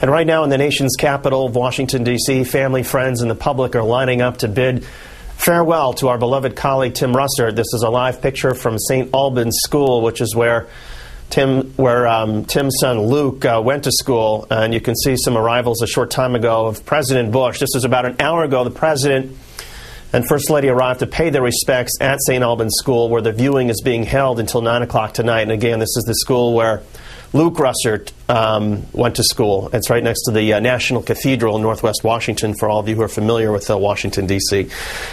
And right now in the nation's capital of Washington, D.C., family, friends, and the public are lining up to bid farewell to our beloved colleague Tim Russert. This is a live picture from St. Albans School, which is where Tim's son Luke went to school. And you can see some arrivals a short time ago of President Bush. This was about an hour ago. The President and First Lady arrived to pay their respects at St. Albans School, where the viewing is being held until 9 o'clock tonight. And again, this is the school where Luke Russert went to school. It's right next to the National Cathedral in Northwest Washington, for all of you who are familiar with Washington, D.C.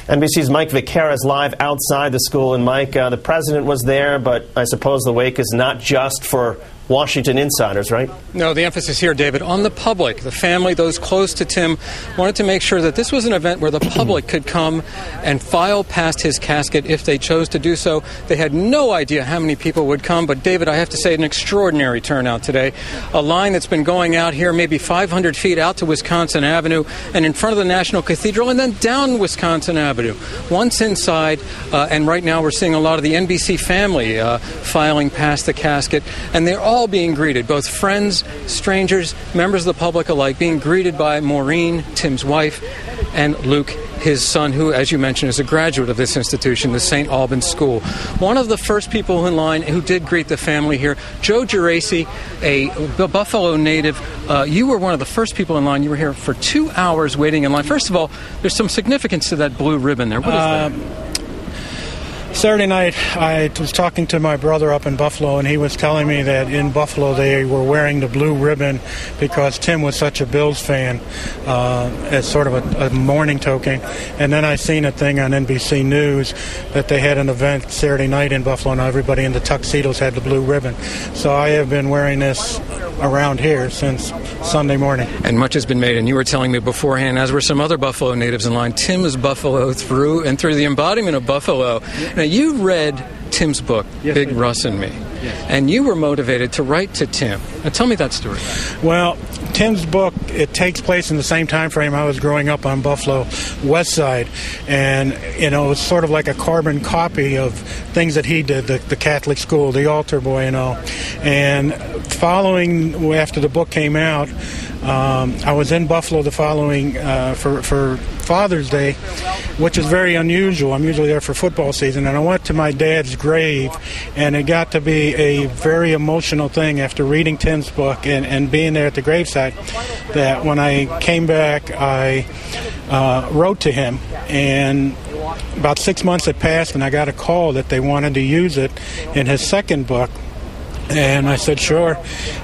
NBC's Mike Viqueira is live outside the school. And Mike, the President was there, but I suppose the wake is not just for Washington insiders, right? No, the emphasis here, David, on the public. The family, those close to Tim, wanted to make sure that this was an event where the public could come and file past his casket if they chose to do so. They had no idea how many people would come, but David, I have to say, an extraordinary turnout today. A line that's been going out here maybe 500 feet out to Wisconsin Avenue and in front of the National Cathedral and then down Wisconsin Avenue. Once inside, and right now we're seeing a lot of the NBC family filing past the casket, and they're all being greeted, both friends, strangers, members of the public alike, being greeted by Maureen, Tim's wife, and Luke, his son, who, as you mentioned, is a graduate of this institution, the St. Albans School. One of the first people in line who did greet the family here, Joe Geraci, a Buffalo native. You were one of the first people in line. You were here for 2 hours waiting in line. First of all, there's some significance to that blue ribbon there. What is that? Saturday night, I was talking to my brother up in Buffalo, and he was telling me that in Buffalo they were wearing the blue ribbon because Tim was such a Bills fan, as sort of a mourning token. And then I seen a thing on NBC News that they had an event Saturday night in Buffalo, and everybody in the tuxedos had the blue ribbon. So I have been wearing this around here since Sunday morning. And much has been made, and you were telling me beforehand, as were some other Buffalo natives in line, Tim is Buffalo through and through, the embodiment of Buffalo. Now, you read Tim's book, yes, Big Russ and Me, yes, and you were motivated to write to Tim. Now, tell me that story. Well, Tim's book, it takes place in the same time frame I was growing up on Buffalo West Side, and it was sort of like a carbon copy of things that he did, the Catholic school, the altar boy and all. And following, after the book came out, I was in Buffalo the following for Father's Day, which is very unusual. I'm usually there for football season, and I went to my dad's grave, and it got to be a very emotional thing after reading Tim's book and being there at the gravesite, that when I came back, I wrote to him, and about 6 months had passed, and I got a call that they wanted to use it in his second book. And I said, sure.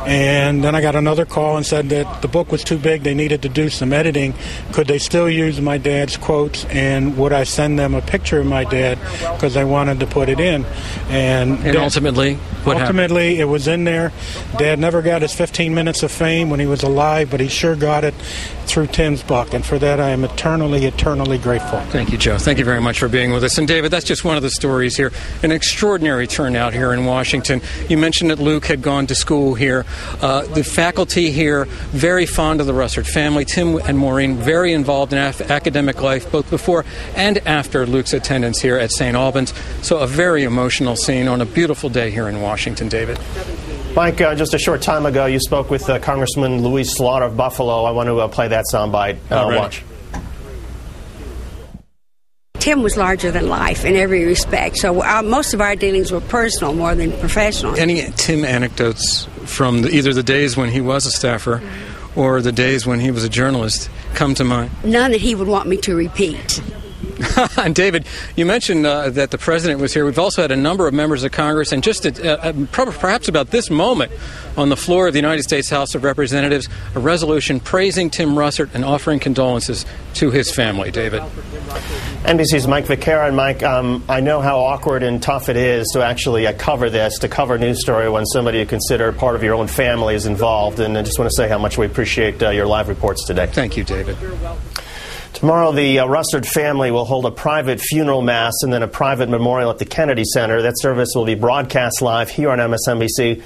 And then I got another call and said that the book was too big. They needed to do some editing. Could they still use my dad's quotes? And would I send them a picture of my dad? Because I wanted to put it in. And ultimately, what happened? Ultimately, it was in there. Dad never got his 15 minutes of fame when he was alive, but he sure got it through Tim's book. And for that, I am eternally, eternally grateful. Thank you, Joe. Thank you very much for being with us. And David, that's just one of the stories here. An extraordinary turnout here in Washington. You mentioned that Luke had gone to school here. The faculty here, very fond of the Russert family. Tim and Maureen, very involved in academic life, both before and after Luke's attendance here at St. Albans. So a very emotional scene on a beautiful day here in Washington, David. Mike, just a short time ago, you spoke with Congressman Louise Slaughter of Buffalo. I want to play that soundbite. Watch. Tim was larger than life in every respect, so most of our dealings were personal more than professional. Any Tim anecdotes from either the days when he was a staffer or the days when he was a journalist come to mind? None that he would want me to repeat. And David, you mentioned that the President was here. We've also had a number of members of Congress, and just perhaps about this moment on the floor of the United States House of Representatives, a resolution praising Tim Russert and offering condolences to his family. David. NBC's Mike Viqueira. And Mike, I know how awkward and tough it is to actually cover this, to cover a news story when somebody you consider part of your own family is involved. And I just want to say how much we appreciate your live reports today. Thank you, David. Tomorrow, the Russert family will hold a private funeral mass and then a private memorial at the Kennedy Center. That service will be broadcast live here on MSNBC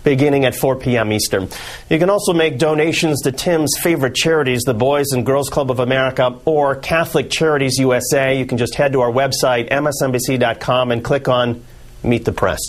beginning at 4 p.m. Eastern. You can also make donations to Tim's favorite charities, the Boys and Girls Club of America or Catholic Charities USA. You can just head to our website, msnbc.com, and click on Meet the Press.